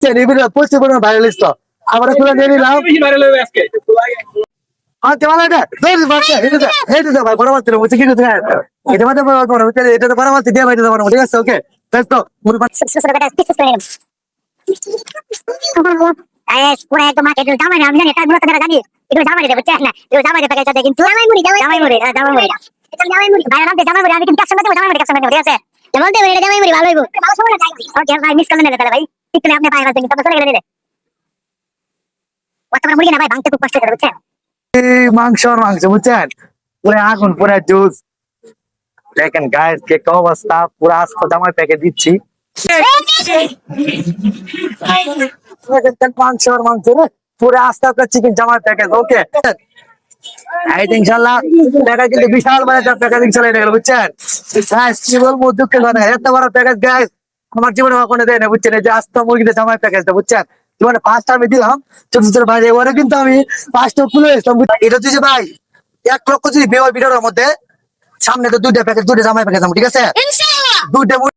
প্রচুর পরিমাণ viral list আমরা খুলে নিয়ে নিলাম। ভাই বড় মাছ বুঝছি কি করতে এটা মধ্যে এটা তো বড় মাছ দিয়ে ভাই দিতে পারবো, ঠিক আছে? ওকে পুরো একদম মাকে জামাই আমি জানি এটা মূলত যারা জানি এটা জামাই দেবে বুঝছেন না, এটা জামাই দেবে কাছে কিন্তু জামাই মুড়ি এটা জামাই মুড়ি এটা জামাই মুড়ি ভাই নাম জামাই মুড়ি আমি কিন্তু ক্যাপশন দেব জামাই মুড়ি ক্যাপশন দেব, ঠিক আছে? বলতে বলে এটা জামাই মুড়ি ভালো হইবো ভালো সময় না ওকে ভাই মিস করলেন না তাহলে ভাই ঠিক করে আপনি পাই গেছেন কিন্তু চলে গেলেন রে ওটা মুড়ি না ভাই ভাঙতে খুব কষ্ট করে বুঝছেন। মাংস মাংস বুঝছেন, পুরো আগুন পুরো জুস। দেখেন গাইস কে অবস্থা, পুরো আস্ত জামাই প্যাকেট দিচ্ছি মাংস মাংস পুরো আস্তে আস্তে চিকেন জামাই প্যাকেট। ওকে ইনশাল্লাহ প্যাকেজ কিন্তু বিশাল বড় একটা প্যাকেজ ইনশাল্লাহ এটা গেল বুঝছেন। গাইস কি বলবো, দুঃখের কথা এত বড় প্যাকেজ গাইস আমার জীবনে কখনো দেয় না বুঝছেন। এই যে আস্ত মুরগিতে জামাই প্যাকেজটা বুঝছেন, জীবনে ফার্স্ট আমি দিলাম ছোট ছোট ভাই, এবারে কিন্তু আমি পাঁচটা খুলে এসলাম। এটা তুই যে ভাই 1 লক্ষ যদি ভিডিওর মধ্যে সামনে তো দুইটা প্যাকেজ দুইটা জামাই প্যাকেজ, ঠিক আছে? দুইটা